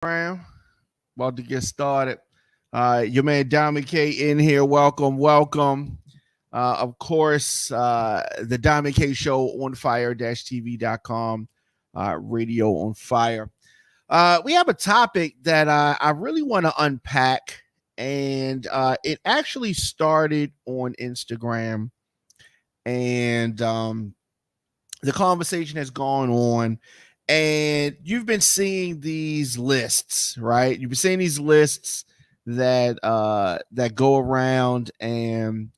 Brown. About to get started. Your man Diamond K in here. Welcome, welcome. Of course, the Diamond K Show on fire-tv.com, radio on fire. We have a topic that I really want to unpack, and it actually started on Instagram, and the conversation has gone on, and you've been seeing these lists, right? You've been seeing these lists that go around, and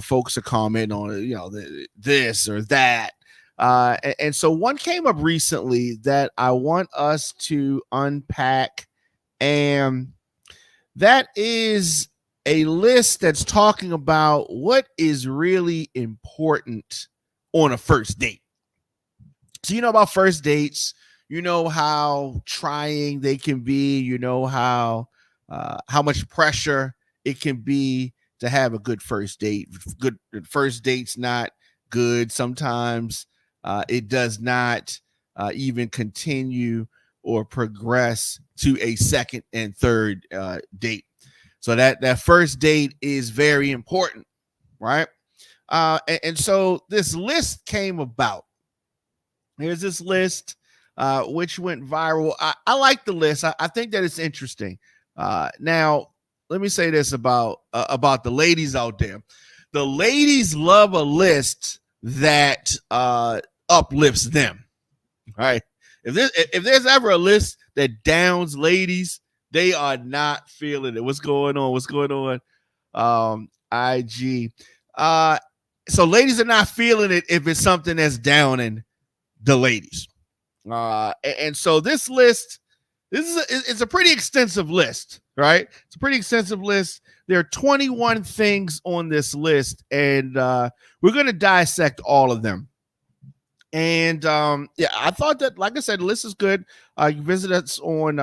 folks are commenting on it, this or that. And so one came up recently that I want us to unpack, and that is a list that's talking about what is really important on a first date. So you know about first dates, you know how trying they can be, you know how much pressure it can be to have a good first date. Good first date's not good. Sometimes it does not even continue or progress to a second and third date. So that first date is very important, right? And so this list came about. Here's this list, which went viral. I like the list. I think that it's interesting. Now, let me say this about the ladies out there. The ladies love a list that uplifts them, right? If there's ever a list that downs ladies, they are not feeling it. What's going on? What's going on? IG. So ladies are not feeling it if it's something that's downing the ladies. And so this list, it's a pretty extensive list, right? It's a pretty extensive list. There are 21 things on this list, and we're going to dissect all of them. And I thought that, like I said, the list is good. You can visit us on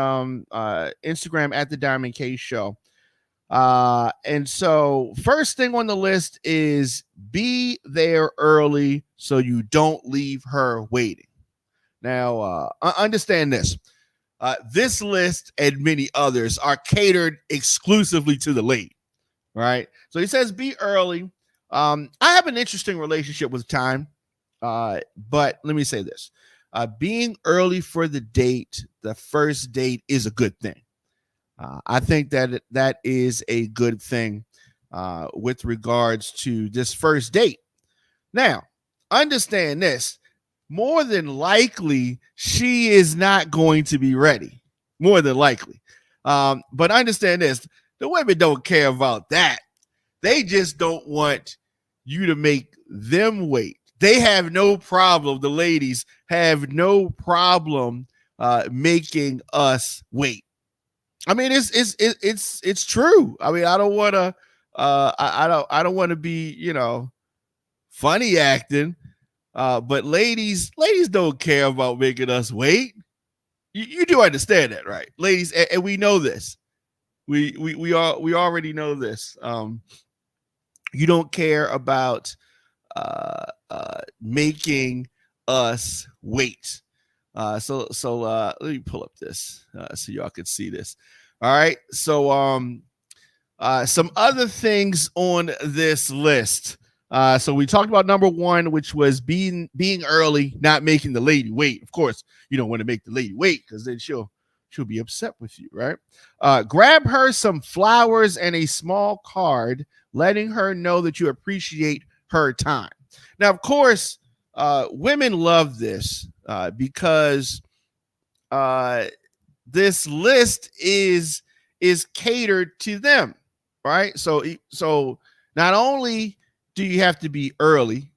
Instagram at the Diamond K Show. And so first thing on the list is be there early so you don't leave her waiting. Now, understand this. This list and many others are catered exclusively to the lady, right? So he says be early. I have an interesting relationship with time, but let me say this. Being early for the date, the first date, is a good thing. I think that is a good thing with regards to this first date. Now, understand this. More than likely, she is not going to be ready. More than likely. But understand this. The women don't care about that. They just don't want you to make them wait. They have no problem. The ladies have no problem making us wait. I mean, it's true. I mean, I don't want to I don't want to be, funny acting. But ladies don't care about making us wait. You do understand that, right? Ladies, and we know this. We already know this. You don't care about making us wait. So let me pull up this so y'all can see this. All right. So some other things on this list. So we talked about number one, which was being early, not making the lady wait. Of course, you don't want to make the lady wait because then she'll be upset with you, right? Grab her some flowers and a small card, letting her know that you appreciate her time. Now, of course, women love this because this list is catered to them, right? So not only do you have to be early,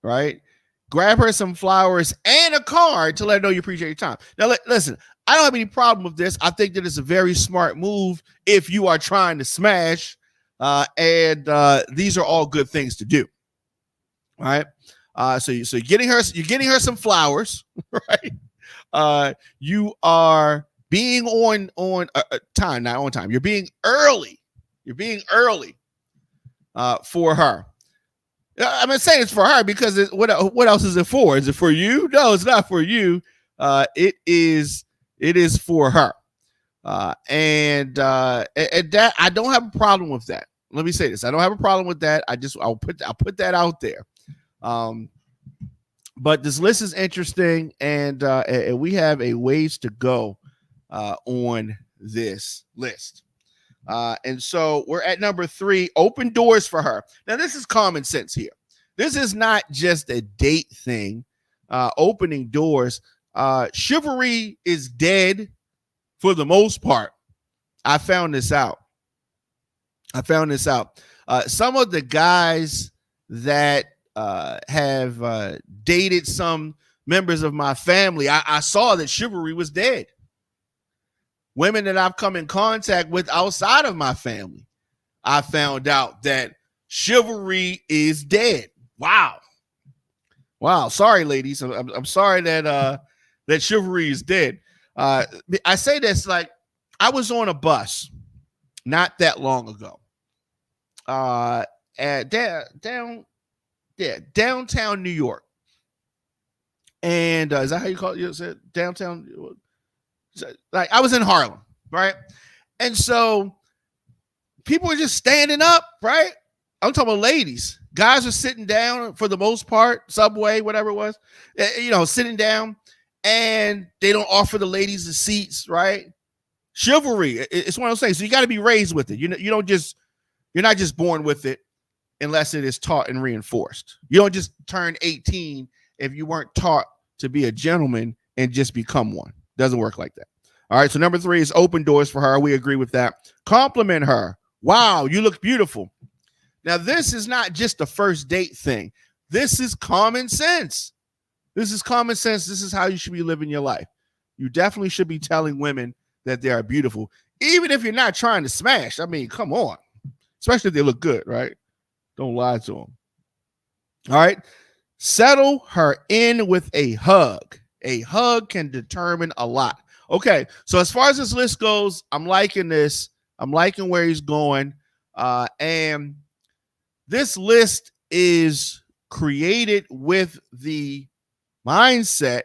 right? Grab her some flowers and a card to let her know you appreciate your time. Now, listen, I don't have any problem with this. I think that it's a very smart move if you are trying to smash, and these are all good things to do, right? So you're getting her some flowers, right? You are being on time, not on time. You're being early. You're being early for her. I'm saying it's for her because what else is it for? Is it for you? No, it's not for you. It is It is for her. And that I don't have a problem with that. Let me say this: I don't have a problem with that. I'll put that out there. But this list is interesting, and we have a ways to go on this list. And so we're at number 3, open doors for her. Now, this is common sense here. This is not just a date thing, opening doors. Chivalry is dead for the most part. I found this out. Some of the guys that have dated some members of my family, I saw that chivalry was dead. Women that I've come in contact with outside of my family, I found out that chivalry is dead. Wow. Sorry, ladies. I'm sorry that chivalry is dead. I say this like I was on a bus not that long ago. At downtown New York. And is that how you call it? You said downtown? Like I was in Harlem, right? And so people are just standing up, right? I'm talking about ladies. Guys are sitting down for the most part, subway, whatever it was, sitting down, and they don't offer the ladies the seats, right? Chivalry. It's one of those things. So you got to be raised with it. You're not just born with it unless it is taught and reinforced. You don't just turn 18 if you weren't taught to be a gentleman and just become one. Doesn't work like that. All right. So number 3 is open doors for her. We agree with that. Compliment her. Wow, you look beautiful. Now, this is not just a first date thing. This is common sense. This is how you should be living your life. You definitely should be telling women that they are beautiful, even if you're not trying to smash. I mean, come on. Especially if they look good, right? Don't lie to them. All right. Settle her in with a hug. A hug can determine a lot. Okay. So as far as this list goes, I'm liking this. I'm liking where he's going. And this list is created with the mindset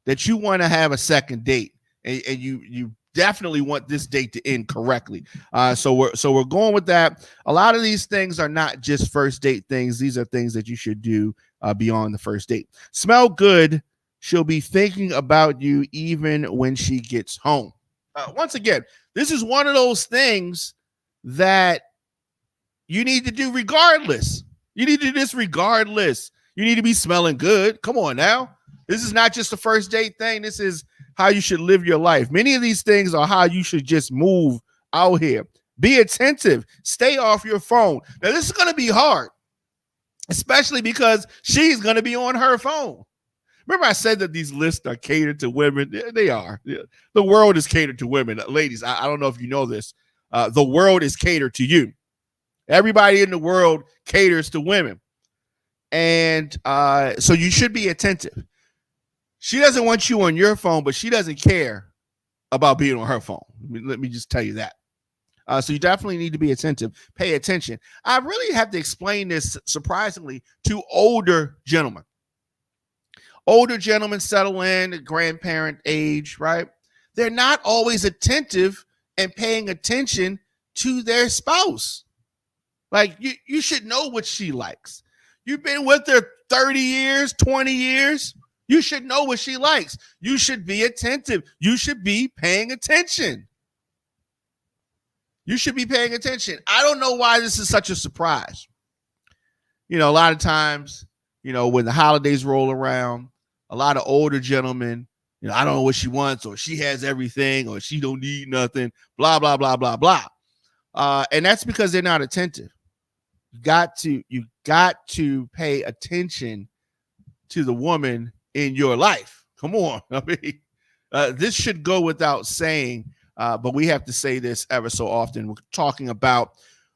that you want to have a second date, and you definitely want this date to end correctly. So we're going with that. A lot of these things are not just first date things. These are things that you should do beyond the first date. Smell good. She'll be thinking about you even when she gets home. Once again, this is one of those things that you need to do regardless. You need to do this regardless. You need to be smelling good. Come on now. This is not just a first date thing. This is how you should live your life. Many of these things are how you should just move out here. Be attentive. Stay off your phone. Now, this is going to be hard, especially because she's going to be on her phone. Remember I said that these lists are catered to women? They are. The world is catered to women. Ladies, I don't know if you know this. The world is catered to you. Everybody in the world caters to women. And so you should be attentive. She doesn't want you on your phone, but she doesn't care about being on her phone. Let me just tell you that. So you definitely need to be attentive. Pay attention. I really have to explain this, surprisingly, to older gentlemen. Older gentlemen settle in at grandparent age, right? They're not always attentive and paying attention to their spouse. Like, you should know what she likes. You've been with her 30 years, 20 years. You should know what she likes. You should be attentive. You should be paying attention. You should be paying attention. I don't know why this is such a surprise. A lot of times, when the holidays roll around, a lot of older gentlemen, I don't know what she wants, or she has everything, or she don't need nothing, blah, blah, blah, blah, blah. And that's because they're not attentive. You got to pay attention to the woman in your life. Come on. I mean, this should go without saying, but we have to say this ever so often. We're talking about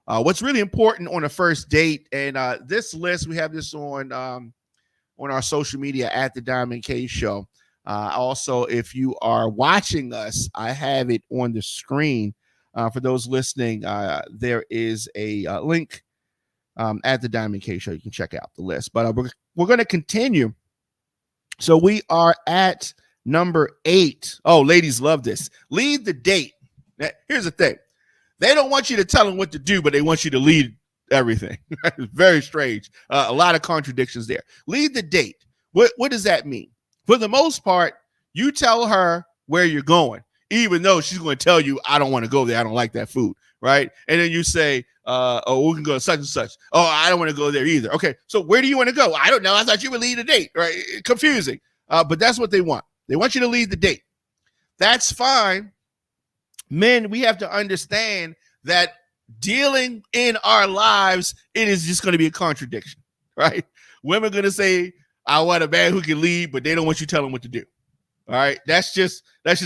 what's really important on a first date. And this list, we have this on our social media at the Diamond K Show. Also, if you are watching us, I have it on the screen. For those listening, there is a link at the Diamond K Show. You can check out the list. But we're going to continue. So we are at Number 8. Oh, ladies love this. Lead the date. Now, here's the thing. They don't want you to tell them what to do, but they want you to lead everything. It's very strange. A lot of contradictions there. Lead the date. What does that mean? For the most part, you tell her where you're going, even though she's going to tell you, I don't want to go there. I don't like that food, right? And then you say, oh, we can go to such and such. Oh, I don't want to go there either. Okay, so where do you want to go? I don't know. I thought you would lead the date, right? Confusing. But that's what they want. They want you to lead the date. That's fine. Men, we have to understand that dealing in our lives, it is just going to be a contradiction, right? Women are going to say, I want a man who can lead, but they don't want you to tell them what to do. All right. That's just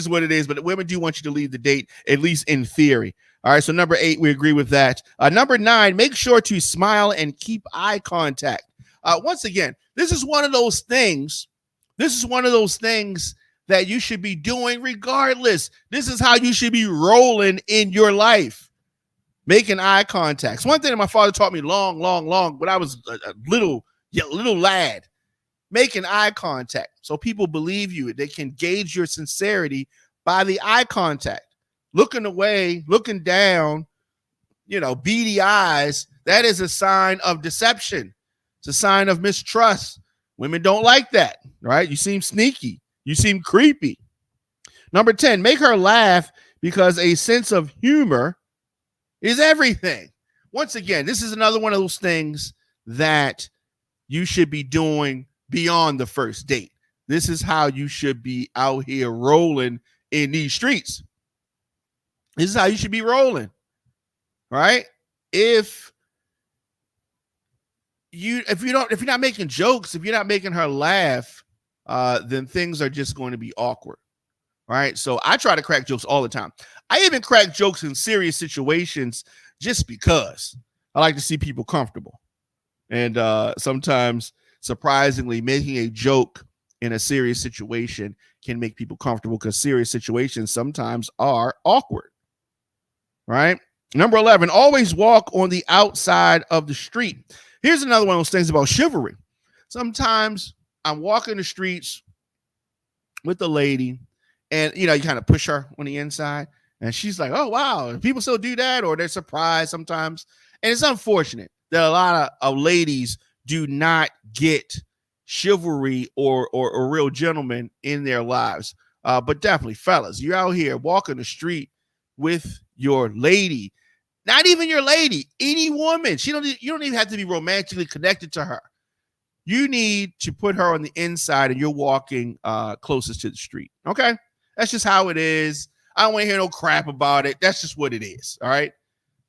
what it is. But women do want you to lead the date, at least in theory. All right. So number 8, we agree with that. Number 9, make sure to smile and keep eye contact. Once again, this is one of those things. This is one of those things that you should be doing regardless. This is how you should be rolling in your life. Making eye contact. It's one thing that my father taught me long when I was a little lad. Making eye contact. So people believe you. They can gauge your sincerity by the eye contact. Looking away, looking down, beady eyes, that is a sign of deception. It's a sign of mistrust. Women don't like that, right? You seem sneaky. You seem creepy. Number 10, make her laugh because a sense of humor is everything. Once again, this is another one of those things that you should be doing beyond the first date. This is how you should be out here rolling in these streets. This is how you should be rolling, right? If you're not making jokes, if you're not making her laugh, then things are just going to be awkward, right? So I try to crack jokes all the time. I even crack jokes in serious situations just because I like to see people comfortable. And sometimes, surprisingly, making a joke in a serious situation can make people comfortable because serious situations sometimes are awkward, right? Number 11, always walk on the outside of the street. Here's another one of those things about chivalry. Sometimes I'm walking the streets with a lady and, you kind of push her on the inside and she's like, oh, wow, people still do that, or they're surprised sometimes. And it's unfortunate that a lot of ladies do not get chivalry or real gentlemen in their lives. But definitely, fellas, you're out here walking the street with your lady, not even your lady, any woman. You don't even have to be romantically connected to her. You need to put her on the inside and you're walking closest to the street. Okay. That's just how it is. I don't want to hear no crap about it. That's just what it is. All right.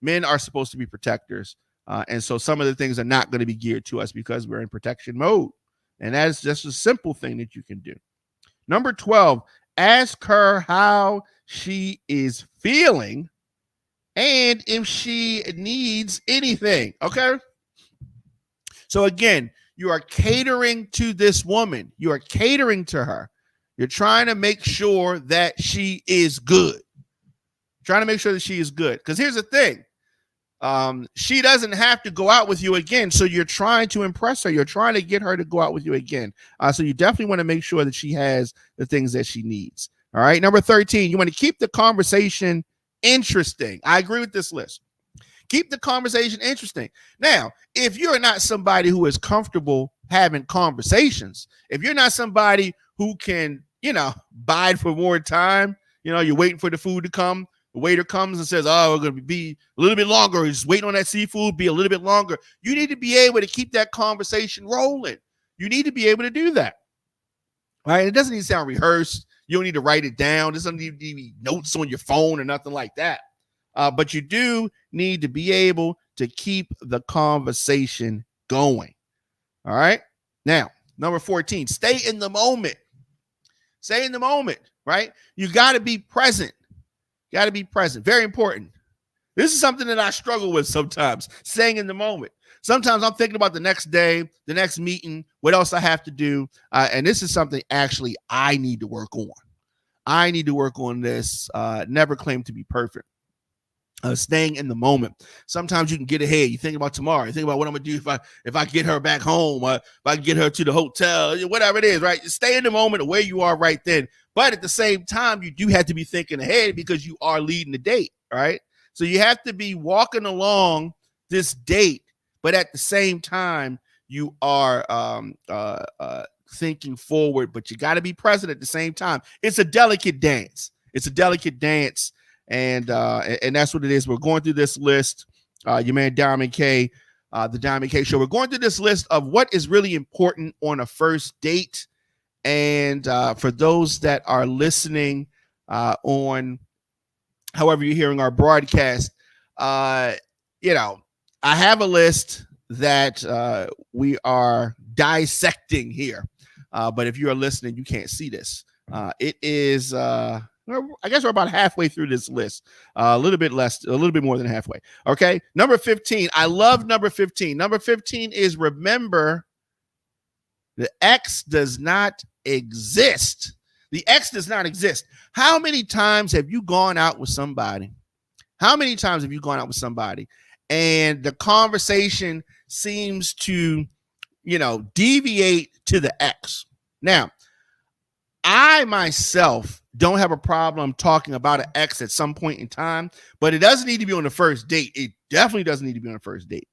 Men are supposed to be protectors. And so some of the things are not going to be geared to us because we're in protection mode. And that's just a simple thing that you can do. Number 12, ask her how she is feeling and if she needs anything. Okay. So again, you are catering to this woman. You are catering to her. You're trying to make sure that she is good. Trying to make sure that she is good. Because here's the thing. She doesn't have to go out with you again. So you're trying to impress her. You're trying to get her to go out with you again. So you definitely want to make sure that she has the things that she needs. All right. Number 13, you want to keep the conversation interesting. I agree with this list. Keep the conversation interesting. Now, if you're not somebody who is comfortable having conversations, if you're not somebody who can, bide for more time, you're waiting for the food to come. The waiter comes and says, oh, we're going to be a little bit longer. Just waiting on that seafood, be a little bit longer. You need to be able to keep that conversation rolling. You need to be able to do that. All right. It doesn't need to sound rehearsed. You don't need to write it down. There's doesn't need to be notes on your phone or nothing like that. But you do need to be able to keep the conversation going. All right. Now, number 14, stay in the moment. Stay in the moment, right? You got to be present. Got to be present. Very important. This is something that I struggle with sometimes, staying in the moment. Sometimes I'm thinking about the next day, the next meeting, what else I have to do. And this is something actually I need to work on. I need to work on this. Never claim to be perfect. Staying in the moment. Sometimes you can get ahead. You think about tomorrow. You think about what I'm gonna do if I get her back home, if I get her to the hotel, whatever it is, right? Stay in the moment of where you are right then. But at the same time, you do have to be thinking ahead because you are leading the date, right? So you have to be walking along this date, but at the same time, you are thinking forward, but you got to be present at the same time. It's a delicate dance. It's a delicate dance. And that's what it is. We're going through this list. Your man Diamond K, the Diamond K Show. We're going through this list of what is really important on a first date. And for those that are listening on, however you're hearing our broadcast, I have a list that we are dissecting here. But if you are listening, you can't see this. It is. I guess we're about halfway through this list. A little bit more than halfway. Okay. Number 15. I love number 15. Number 15 is remember the X does not exist. The X does not exist. How many times have you gone out with somebody? And the conversation seems to, deviate to the X? Now, I myself don't have a problem talking about an ex at some point in time, but it doesn't need to be on the first date. It definitely doesn't need to be on the first date.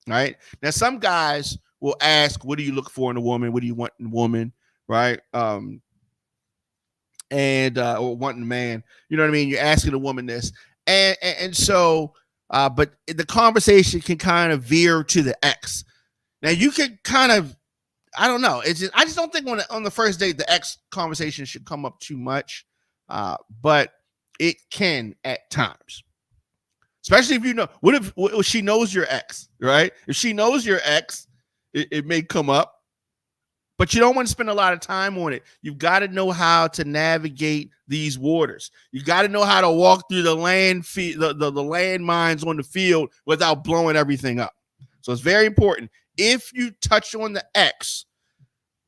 Right? Now, some guys will ask, what do you look for in a woman? What do you want in a woman? Right? Or wanting a man. You know what I mean? You're asking a woman this. And so, but the conversation can kind of veer to the ex. Now, you can kind of, I don't know. I just don't think on the first date the ex conversation should come up too much, but it can at times, especially if what if she knows your ex, right? If she knows your ex, it may come up, but you don't want to spend a lot of time on it. You've got to know how to navigate these waters. You got to know how to walk through the landmines on the field without blowing everything up. So it's very important. If you touch on the X,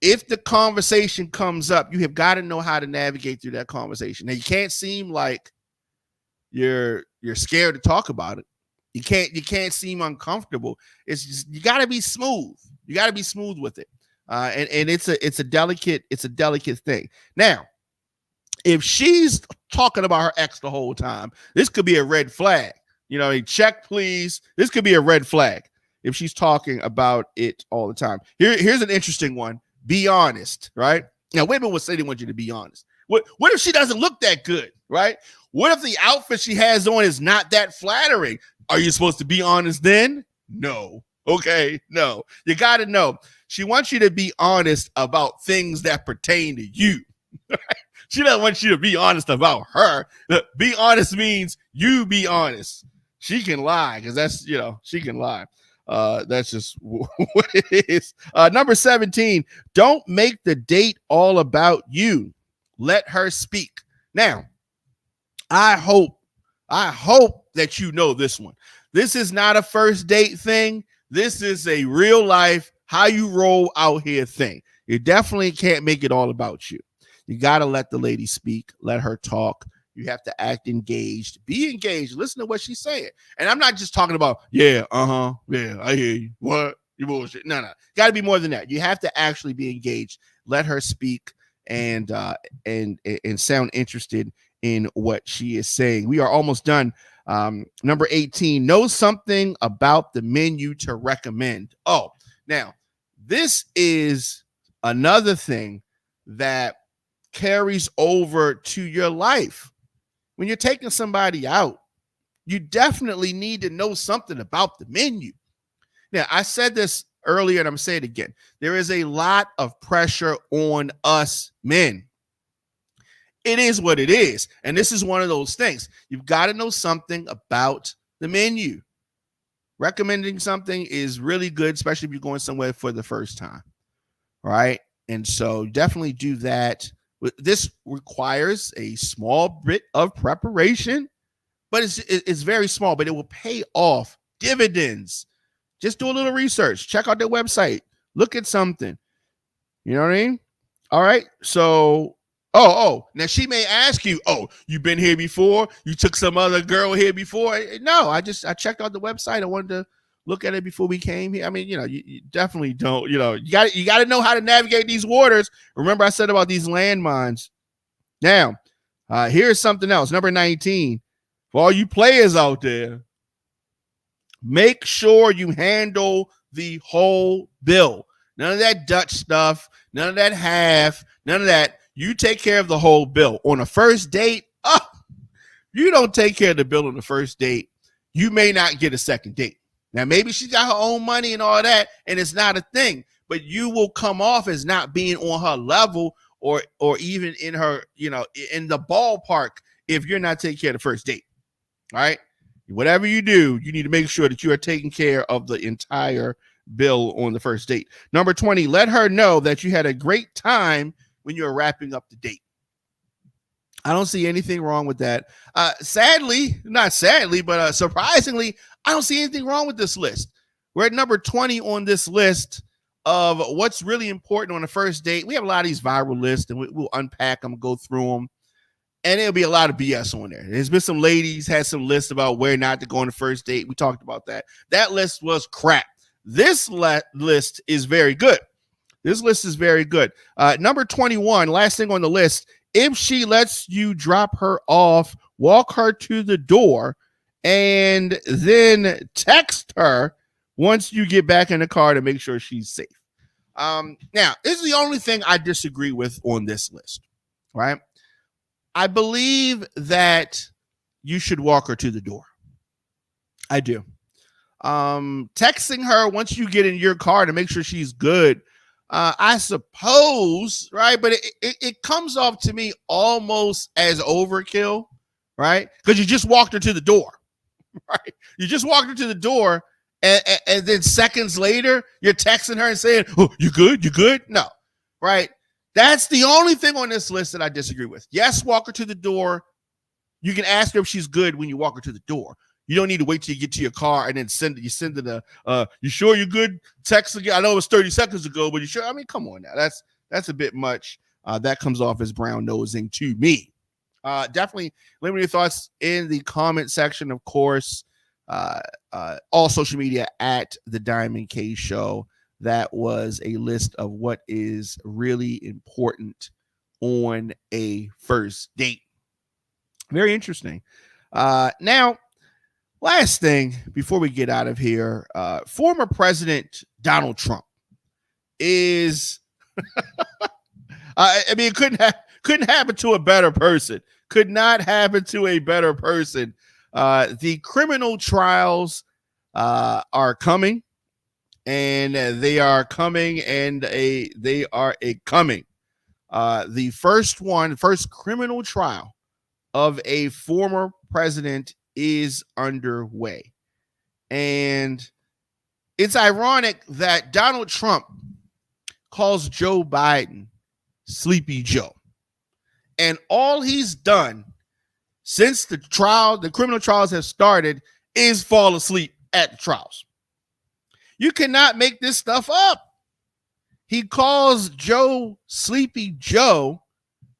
if the conversation comes up, you have got to know how to navigate through that conversation. Now, you can't seem like you're scared to talk about it. You can't seem uncomfortable. It's just, you got to be smooth. You got to be smooth with it. And it's a delicate thing. Now, if she's talking about her ex the whole time, this could be a red flag. Check, please. This could be a red flag if she's talking about it all the time. Here's an interesting one. Be honest, right? Now, women will say they want you to be honest. What if she doesn't look that good, right? What if the outfit she has on is not that flattering? Are you supposed to be honest then? No. Okay, no. You got to know. She wants you to be honest about things that pertain to you. She doesn't want you to be honest about her. Be honest means you be honest. She can lie because that's, she can lie. That's just what it is. Number 17, don't make the date all about you. Let her speak. Now, I hope that you know this one. This is not a first date thing. This is a real life, how you roll out here thing. You definitely can't make it all about you. You got to let the lady speak. Let her talk. You have to act engaged. Be engaged. Listen to what she's saying. And I'm not just talking about, yeah, I hear you. What? You bullshit. No. Got to be more than that. You have to actually be engaged. Let her speak and sound interested in what she is saying. We are almost done. Number 18, know something about the menu to recommend. Oh, now, this is another thing that carries over to your life. When you're taking somebody out, you definitely need to know something about the menu. Now, I said this earlier and I'm saying it again. There is a lot of pressure on us men. It is what it is. And this is one of those things. You've got to know something about the menu. Recommending something is really good, especially if you're going somewhere for the first time. Right? And so definitely do that. This requires a small bit of preparation, but it's very small, but it will pay off dividends. Just do a little research. Check out their website. Look at something. You know what I mean? All right. So Now she may ask you, oh, you been here before? You took some other girl here before? No, I checked out the website. I wanted to look at it before we came here. I mean, you definitely don't, you got to know how to navigate these waters. Remember I said about these landmines. Now, here's something else. Number 19, for all you players out there, make sure you handle the whole bill. None of that Dutch stuff, none of that half, none of that. You take care of the whole bill. On a first date, you don't take care of the bill on the first date, you may not get a second date. Now, maybe she's got her own money and all that, and it's not a thing, but you will come off as not being on her level or even in her, in the ballpark if you're not taking care of the first date. All right? Whatever you do, you need to make sure that you are taking care of the entire bill on the first date. Number 20, let her know that you had a great time when you're wrapping up the date. I don't see anything wrong with that. Not sadly, but surprisingly, I don't see anything wrong with this list. We're at number 20 on this list of what's really important on the first date. We have a lot of these viral lists, and we'll unpack them, go through them, and there'll be a lot of BS on there. There's been some ladies had some lists about where not to go on the first date. We talked about that. That list was crap. This list is very good. This list is very good. Number 21, last thing on the list, if she lets you drop her off, walk her to the door, and then text her once you get back in the car to make sure she's safe. Now, this is the only thing I disagree with on this list, right? I believe that you should walk her to the door. I do. Texting her once you get in your car to make sure she's good, I suppose, right? But it comes off to me almost as overkill, right? Because you just walked her to the door, right? You just walked her to the door, and then seconds later, you're texting her and saying, oh, you good? You good? No, right? That's the only thing on this list that I disagree with. Yes, walk her to the door. You can ask her if she's good when you walk her to the door. You don't need to wait till you get to your car and then send it you sure you're good text again. I know it was 30 seconds ago, but you sure? I mean, come on now. That's a bit much. That comes off as brown nosing to me. Definitely let me know your thoughts in the comment section, of course. All social media at the Diamond K Show. That was a list of what is really important on a first date. Very interesting. Now, last thing before we get out of here, former President Donald Trump is, I mean, it couldn't happen to a better person. Could not happen to a better person. The criminal trials are coming, and they are coming, and they are coming. The first criminal trial of a former president is underway. And it's ironic that Donald Trump calls Joe Biden Sleepy Joe. And all he's done since the criminal trials have started, is fall asleep at the trials. You cannot make this stuff up. He calls Joe Sleepy Joe,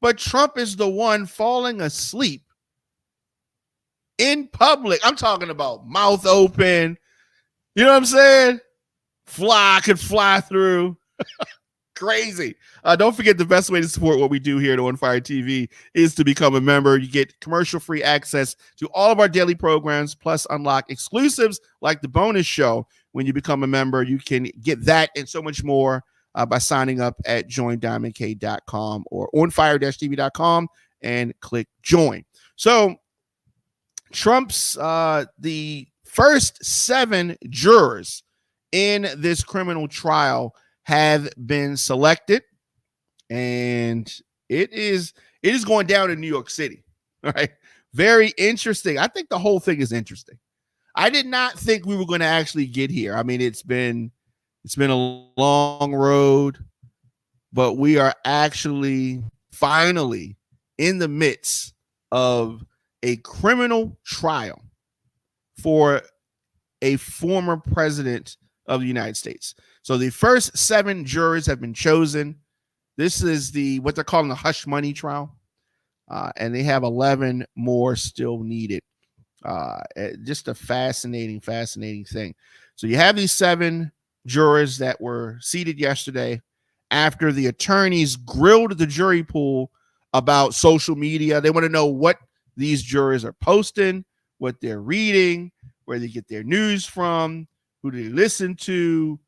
but Trump is the one falling asleep in public. I'm talking about mouth open. You know what I'm saying? Could fly through. Crazy. Don't forget, the best way to support what we do here at On Fire TV is to become a member. You get commercial-free access to all of our daily programs, plus unlock exclusives like the bonus show. When you become a member, you can get that and so much more by signing up at joindiamondk.com or onfire-tv.com and click join. So Trump's the first 7 jurors in this criminal trial have been selected, and it is going down in New York City. All right. Very interesting. I think the whole thing is interesting. I did not think we were going to actually get here. I mean, it's been a long road, but we are actually finally in the midst of a criminal trial for a former president of the United States. So the first 7 jurors have been chosen. This is what they're calling the hush money trial, and they have 11 more still needed. Just a fascinating thing. So you have these 7 jurors that were seated yesterday after the attorneys grilled the jury pool about social media. They want to know what these jurors are posting, what they're reading, where they get their news from, who do they listen to,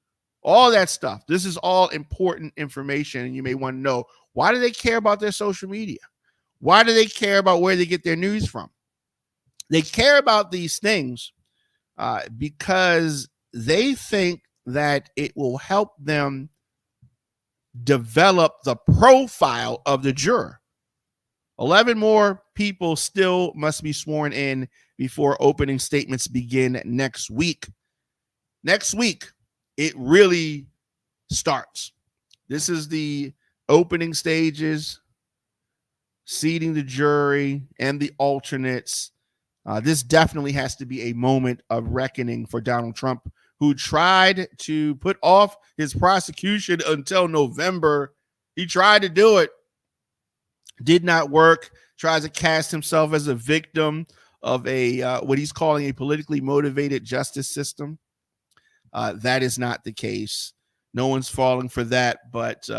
all that stuff. This is all important information, and you may want to know, why do they care about their social media? Why do they care about where they get their news from? They care about these things because they think that it will help them develop the profile of the juror. 11 more people still must be sworn in before opening statements begin next week. Next week, it really starts. This is the opening stages, seating the jury and the alternates. This definitely has to be a moment of reckoning for Donald Trump, who tried to put off his prosecution until November. He tried to do it. Did not work. Tries to cast himself as a victim of what he's calling a politically motivated justice system. That is not the case. No one's falling for that but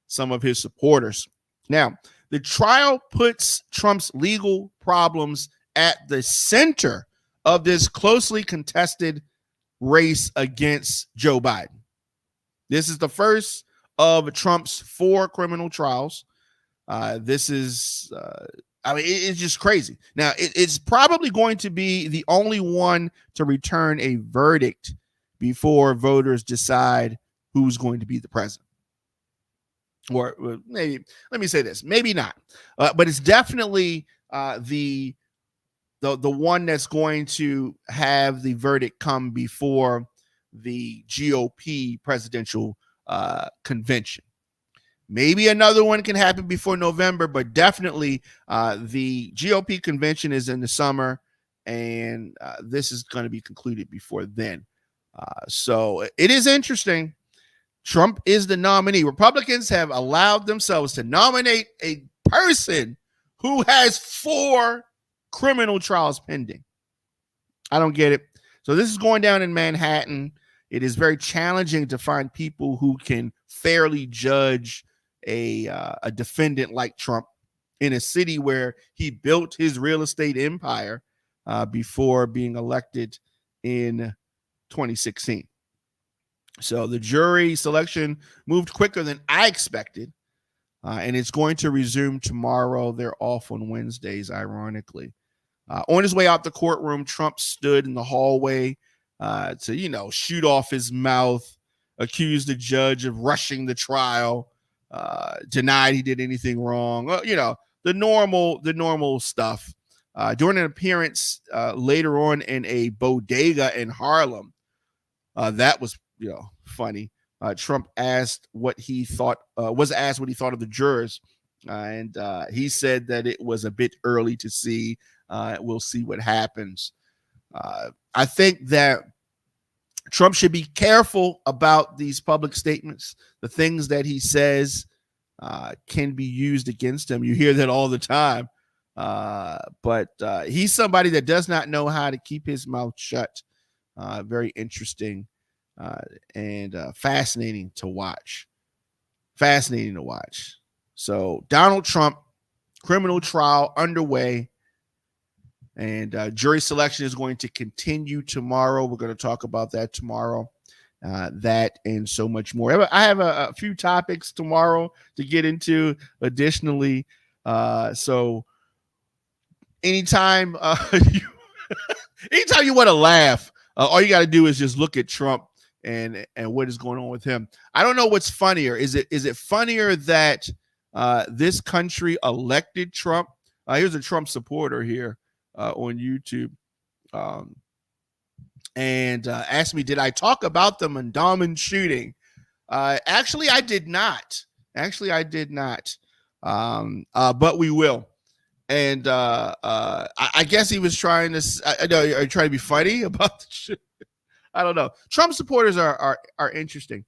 some of his supporters. Now, the trial puts Trump's legal problems at the center of this closely contested race against Joe Biden. This is the first of Trump's 4 criminal trials. This is, it's just crazy. Now, it's probably going to be the only one to return a verdict before voters decide who's going to be the president. Or maybe, let me say this, maybe not. But it's definitely the one that's going to have the verdict come before the GOP presidential convention. Maybe another one can happen before November, but definitely the GOP convention is in the summer, and this is going to be concluded before then. So it is interesting. Trump is the nominee. Republicans have allowed themselves to nominate a person who has 4 criminal trials pending. I don't get it. So this is going down in Manhattan. It is very challenging to find people who can fairly judge a defendant like Trump in a city where he built his real estate empire before being elected in 2016. So the jury selection moved quicker than I expected, and it's going to resume tomorrow. They're off on Wednesdays, ironically. On his way out the courtroom, Trump stood in the hallway to, shoot off his mouth, accused the judge of rushing the trial, denied he did anything wrong. The normal stuff. During an appearance later on in a bodega in Harlem, that was funny. Trump asked what he thought of the jurors, and he said that it was a bit early to see. We'll see what happens. I think that Trump should be careful about these public statements. The things that he says can be used against him. You hear that all the time. But he's somebody that does not know how to keep his mouth shut. Very interesting and fascinating to watch. So Donald Trump, criminal trial underway. And jury selection is going to continue tomorrow. We're going to talk about that tomorrow. That and so much more. I have a few topics tomorrow to get into additionally. So anytime anytime you want to laugh, all you got to do is just look at Trump and what is going on with him. I don't know what's funnier. Is it funnier that this country elected Trump? Here's a Trump supporter here on YouTube, and asked me, did I talk about the Mondawmin shooting? Actually, I did not. But we will. And I guess he was trying to. I know, are you trying to be funny about the shit? I don't know. Trump supporters are interesting.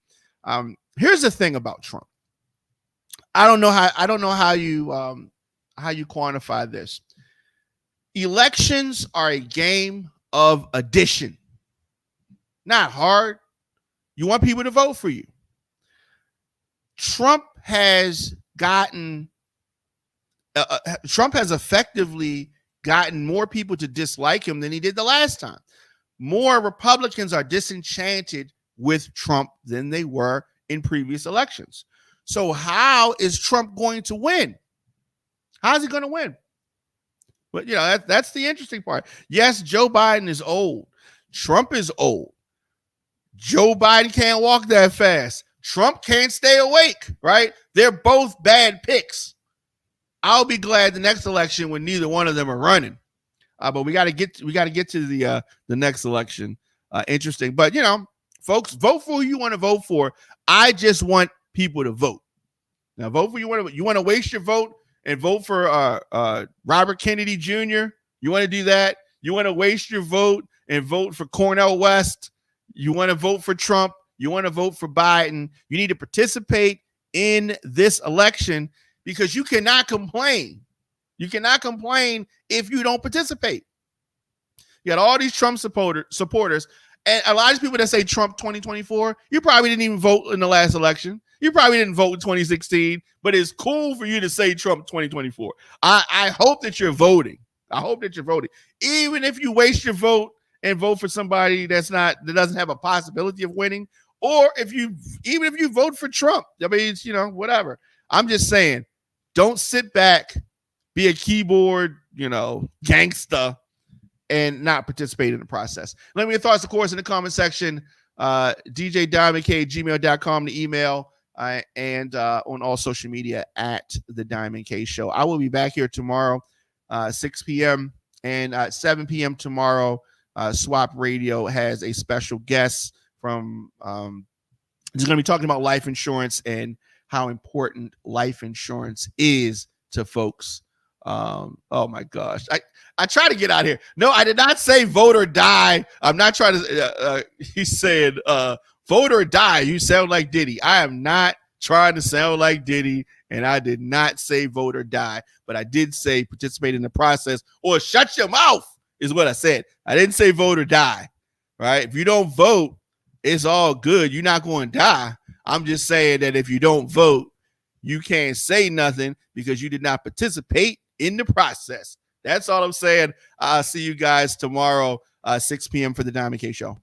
Here's the thing about Trump. I don't know how you quantify this. Elections are a game of addition. Not hard. You want people to vote for you. Trump has effectively gotten more people to dislike him than he did the last time. More Republicans are disenchanted with Trump than they were in previous elections. So how is Trump going to win? How's he going to win? But, that's the interesting part. Yes, Joe Biden is old. Trump is old. Joe Biden can't walk that fast. Trump can't stay awake, right? They're both bad picks. I'll be glad the next election when neither one of them are running. But we got to get to the next election. Interesting, but folks, vote for who you want to vote for. I just want people to vote. Now, vote for you want to waste your vote and vote for Robert Kennedy Jr. You want to do that? You want to waste your vote and vote for Cornel West? You want to vote for Trump? You want to vote for Biden? You need to participate in this election because you cannot complain. You cannot complain if you don't participate. You got all these Trump supporters, and a lot of people that say Trump 2024, you probably didn't even vote in the last election. You probably didn't vote in 2016, but it's cool for you to say Trump 2024. I hope that you're voting. I hope that you're voting. Even if you waste your vote and vote for somebody that doesn't have a possibility of winning, or even if you vote for Trump, I mean, it's, whatever. I'm just saying, don't sit back, be a keyboard, gangster, and not participate in the process. Let me know your thoughts, of course, in the comment section. djdiamondk, gmail.com, the email, and on all social media at The Diamond K Show. I will be back here tomorrow, 6 p.m. and 7 p.m. tomorrow. Swap Radio has a special guest from he's going to be talking about life insurance and how important life insurance is to folks. Oh my gosh. I try to get out here. No, I did not say vote or die. I'm not trying to he said vote or die. You sound like Diddy. I am not trying to sound like Diddy, and I did not say vote or die, but I did say participate in the process or shut your mouth is what I said. I didn't say vote or die. Right? If you don't vote, it's all good. You're not going to die. I'm just saying that if you don't vote, you can't say nothing because you did not participate in the process. That's all I'm saying. I'll see you guys tomorrow, 6 p.m. for the Diamond K Show.